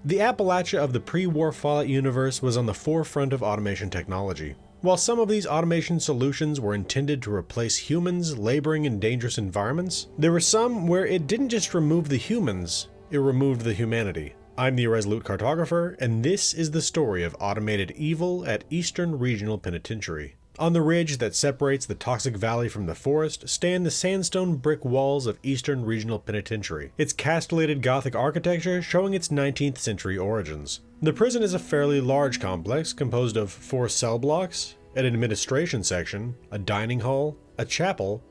The Appalachia of the pre-war Fallout universe was on the forefront of automation technology. While some of these automation solutions were intended to replace humans laboring in dangerous environments, there were some where it didn't just remove the humans, it removed the humanity. I'm the Irresolute Cartographer, and this is the story of automated evil at Eastern Regional Penitentiary. On the ridge that separates the toxic valley from the forest stand the sandstone brick walls of Eastern Regional Penitentiary, its castellated Gothic architecture showing its 19th century origins. The prison is a fairly large complex composed of 4 cell blocks, an administration section, a dining hall, a chapel,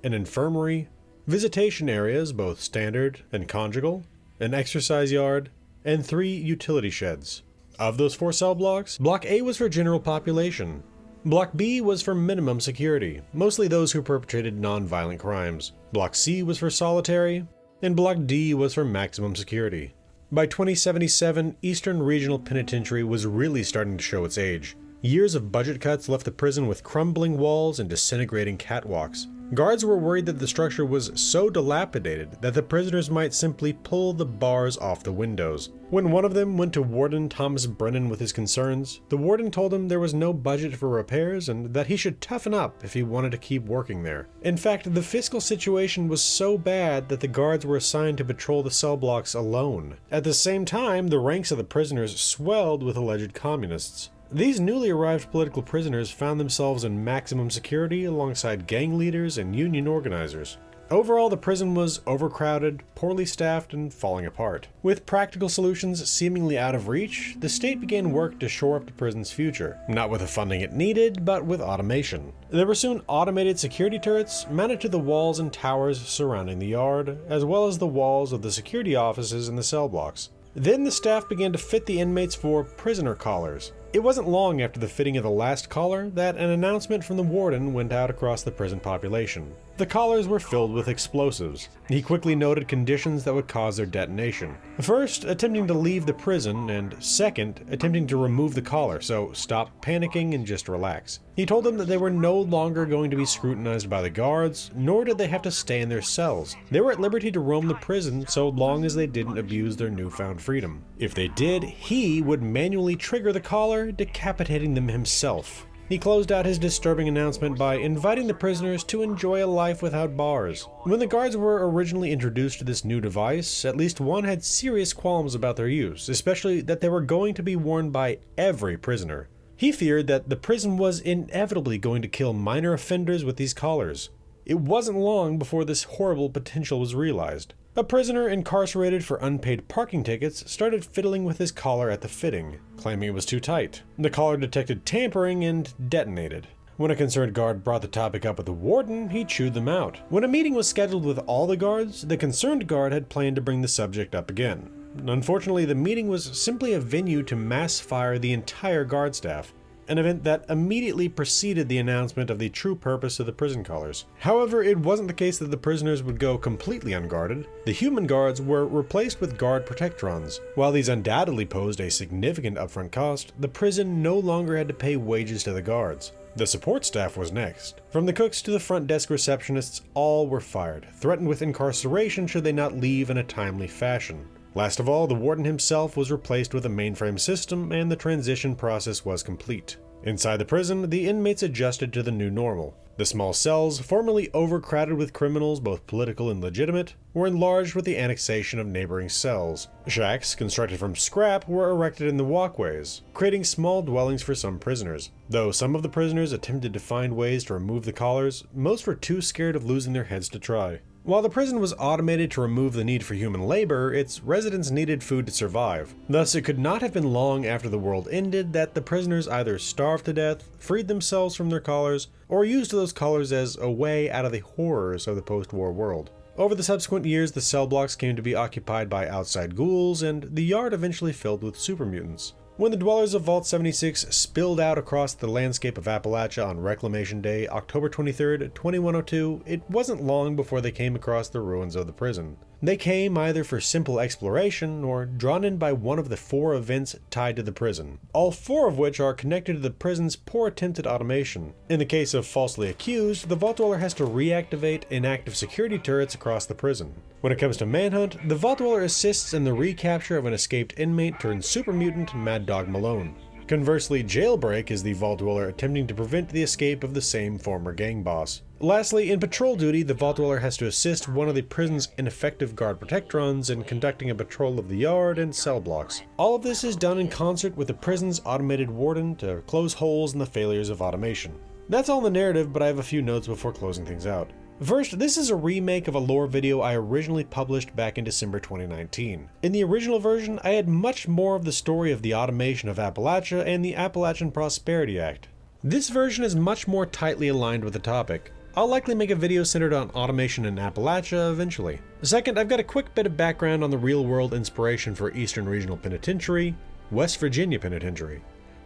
an infirmary, visitation areas both standard and conjugal, an exercise yard, and 3 utility sheds. Of those 4 cell blocks, Block A was for general population. Block B was for minimum security, mostly those who perpetrated non-violent crimes. Block C was for solitary, and Block D was for maximum security. By 2077, Eastern Regional Penitentiary was really starting to show its age. Years of budget cuts left the prison with crumbling walls and disintegrating catwalks. Guards were worried that the structure was so dilapidated that the prisoners might simply pull the bars off the windows. When one of them went to Warden Thomas Brennan with his concerns, the warden told him there was no budget for repairs and that he should toughen up if he wanted to keep working there. In fact, the fiscal situation was so bad that the guards were assigned to patrol the cell blocks alone. At the same time, the ranks of the prisoners swelled with alleged communists. These newly arrived political prisoners found themselves in maximum security alongside gang leaders and union organizers. Overall, the prison was overcrowded, poorly staffed, and falling apart. With practical solutions seemingly out of reach, the state began work to shore up the prison's future, not with the funding it needed, but with automation. There were soon automated security turrets mounted to the walls and towers surrounding the yard, as well as the walls of the security offices in the cell blocks. Then the staff began to fit the inmates for prisoner collars. It wasn't long after the fitting of the last collar that an announcement from the warden went out across the prison population. The collars were filled with explosives. He quickly noted conditions that would cause their detonation. First, attempting to leave the prison, and second, attempting to remove the collar, so stop panicking and just relax. He told them that they were no longer going to be scrutinized by the guards, nor did they have to stay in their cells. They were at liberty to roam the prison so long as they didn't abuse their newfound freedom. If they did, he would manually trigger the collar, decapitating them himself. He closed out his disturbing announcement by inviting the prisoners to enjoy a life without bars. When the guards were originally introduced to this new device, at least one had serious qualms about their use, especially that they were going to be worn by every prisoner. He feared that the prison was inevitably going to kill minor offenders with these collars. It wasn't long before this horrible potential was realized. A prisoner incarcerated for unpaid parking tickets started fiddling with his collar at the fitting, claiming it was too tight. The collar detected tampering and detonated. When a concerned guard brought the topic up with the warden, he chewed them out. When a meeting was scheduled with all the guards, the concerned guard had planned to bring the subject up again. Unfortunately, the meeting was simply a venue to mass fire the entire guard staff, an event that immediately preceded the announcement of the true purpose of the prison collars. However, it wasn't the case that the prisoners would go completely unguarded. The human guards were replaced with guard protectrons. While these undoubtedly posed a significant upfront cost, the prison no longer had to pay wages to the guards. The support staff was next. From the cooks to the front desk receptionists, all were fired, threatened with incarceration should they not leave in a timely fashion. Last of all, the warden himself was replaced with a mainframe system, and the transition process was complete. Inside the prison, the inmates adjusted to the new normal. The small cells, formerly overcrowded with criminals, both political and legitimate, were enlarged with the annexation of neighboring cells. Shacks, constructed from scrap, were erected in the walkways, creating small dwellings for some prisoners. Though some of the prisoners attempted to find ways to remove the collars, most were too scared of losing their heads to try. While the prison was automated to remove the need for human labor, its residents needed food to survive. Thus, it could not have been long after the world ended that the prisoners either starved to death, freed themselves from their collars, or used those collars as a way out of the horrors of the post-war world. Over the subsequent years, the cell blocks came to be occupied by outside ghouls, and the yard eventually filled with super mutants. When the dwellers of Vault 76 spilled out across the landscape of Appalachia on Reclamation Day, October 23, 2102, it wasn't long before they came across the ruins of the prison. They came either for simple exploration or drawn in by one of the 4 events tied to the prison, all 4 of which are connected to the prison's poor attempt at automation. In the case of falsely accused, the Vault Dweller has to reactivate inactive security turrets across the prison. When it comes to manhunt, the Vault Dweller assists in the recapture of an escaped inmate turned super mutant Mad Dog Malone. Conversely, Jailbreak is the Vault Dweller attempting to prevent the escape of the same former gang boss. Lastly, in patrol duty, the Vault Dweller has to assist one of the prison's ineffective guard protectrons in conducting a patrol of the yard and cell blocks. All of this is done in concert with the prison's automated warden to close holes in the failures of automation. That's all in the narrative, but I have a few notes before closing things out. First, this is a remake of a lore video I originally published back in December 2019. In the original version, I had much more of the story of the automation of Appalachia and the Appalachian Prosperity Act. This version is much more tightly aligned with the topic. I'll likely make a video centered on automation in Appalachia eventually. Second, I've got a quick bit of background on the real-world inspiration for Eastern Regional Penitentiary, West Virginia Penitentiary.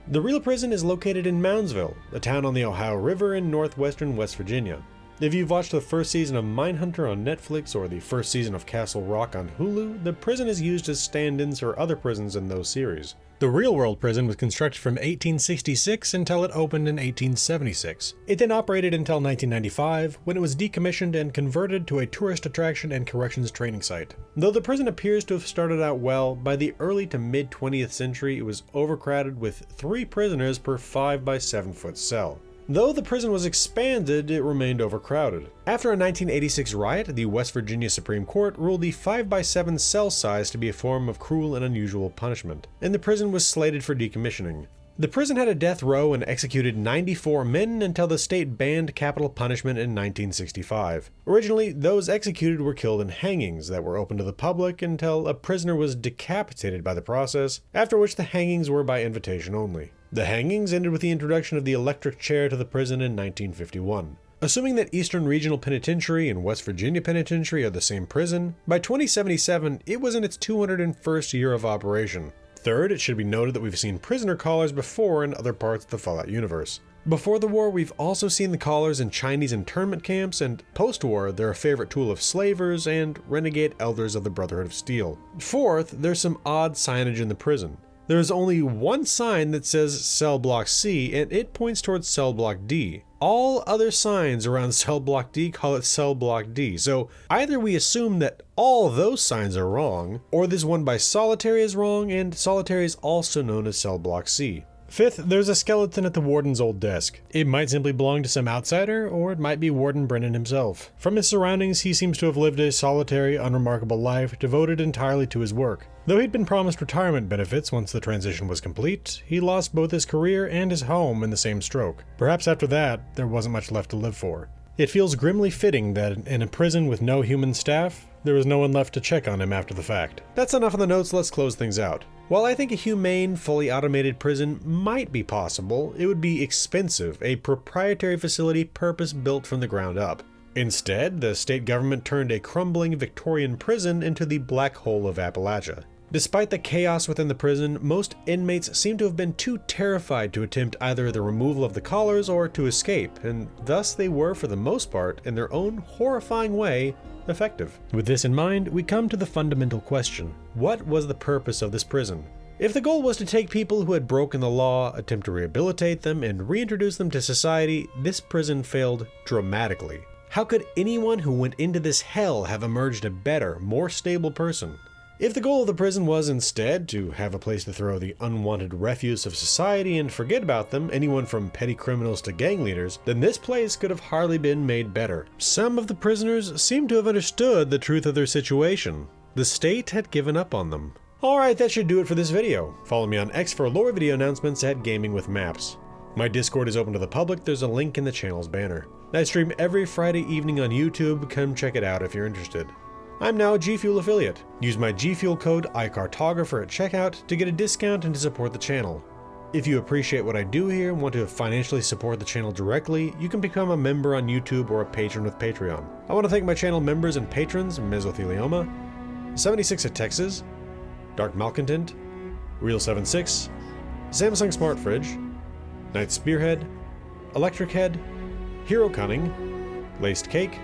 The real prison is located in Moundsville, a town on the Ohio River in northwestern West Virginia. If you've watched the first season of Mindhunter on Netflix or the first season of Castle Rock on Hulu, the prison is used as stand-ins for other prisons in those series. The real-world prison was constructed from 1866 until it opened in 1876. It then operated until 1995, when it was decommissioned and converted to a tourist attraction and corrections training site. Though the prison appears to have started out well, by the early to mid-20th century it was overcrowded with 3 prisoners per 5 by 7 foot cell. Though the prison was expanded, it remained overcrowded. After a 1986 riot, the West Virginia Supreme Court ruled the 5 by 7 cell size to be a form of cruel and unusual punishment, and the prison was slated for decommissioning. The prison had a death row and executed 94 men until the state banned capital punishment in 1965. Originally, those executed were killed in hangings that were open to the public until a prisoner was decapitated by the process, after which the hangings were by invitation only. The hangings ended with the introduction of the electric chair to the prison in 1951. Assuming that Eastern Regional Penitentiary and West Virginia Penitentiary are the same prison, by 2077 it was in its 201st year of operation. Third, it should be noted that we've seen prisoner collars before in other parts of the Fallout universe. Before the war, we've also seen the collars in Chinese internment camps, and post-war, they're a favorite tool of slavers and renegade elders of the Brotherhood of Steel. Fourth, there's some odd signage in the prison. There is only one sign that says Cell Block C, and it points towards Cell Block D. All other signs around Cell Block D call it Cell Block D, so either we assume that all those signs are wrong, or this one by Solitary is wrong, and Solitary is also known as Cell Block C. Fifth, there's a skeleton at the warden's old desk. It might simply belong to some outsider, or it might be Warden Brennan himself. From his surroundings, he seems to have lived a solitary, unremarkable life devoted entirely to his work. Though he'd been promised retirement benefits once the transition was complete, he lost both his career and his home in the same stroke. Perhaps after that, there wasn't much left to live for. It feels grimly fitting that in a prison with no human staff, there was no one left to check on him after the fact. That's enough of the notes, let's close things out. While I think a humane, fully automated prison might be possible, it would be expensive, a proprietary facility purpose-built from the ground up. Instead, the state government turned a crumbling Victorian prison into the black hole of Appalachia. Despite the chaos within the prison, most inmates seem to have been too terrified to attempt either the removal of the collars or to escape, and thus they were, for the most part, in their own horrifying way, effective. With this in mind, we come to the fundamental question: what was the purpose of this prison? If the goal was to take people who had broken the law, attempt to rehabilitate them, and reintroduce them to society, this prison failed dramatically. How could anyone who went into this hell have emerged a better, more stable person? If the goal of the prison was instead to have a place to throw the unwanted refuse of society and forget about them, anyone from petty criminals to gang leaders, then this place could have hardly been made better. Some of the prisoners seem to have understood the truth of their situation. The state had given up on them. Alright, that should do it for this video. Follow me on X for lore video announcements at Gaming with Maps. My Discord is open to the public, there's a link in the channel's banner. I stream every Friday evening on YouTube, come check it out if you're interested. I'm now a G Fuel affiliate. Use my G Fuel code iCartographer at checkout to get a discount and to support the channel. If you appreciate what I do here and want to financially support the channel directly, you can become a member on YouTube or a patron with Patreon. I want to thank my channel members and patrons: Mesothelioma, 76 at Texas, Dark Malcontent, Real76, Samsung Smart Fridge, Night Spearhead, Electric Head, Hero Cunning, Laced Cake,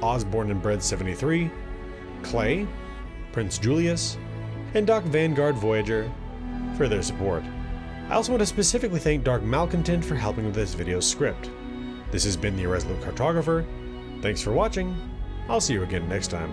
Osborne and Bread 73, Clay, Prince Julius, and Doc Vanguard Voyager for their support. I also want to specifically thank Dark Malcontent for helping with this video's script. This has been the Irresolute Cartographer. Thanks for watching. I'll see you again next time.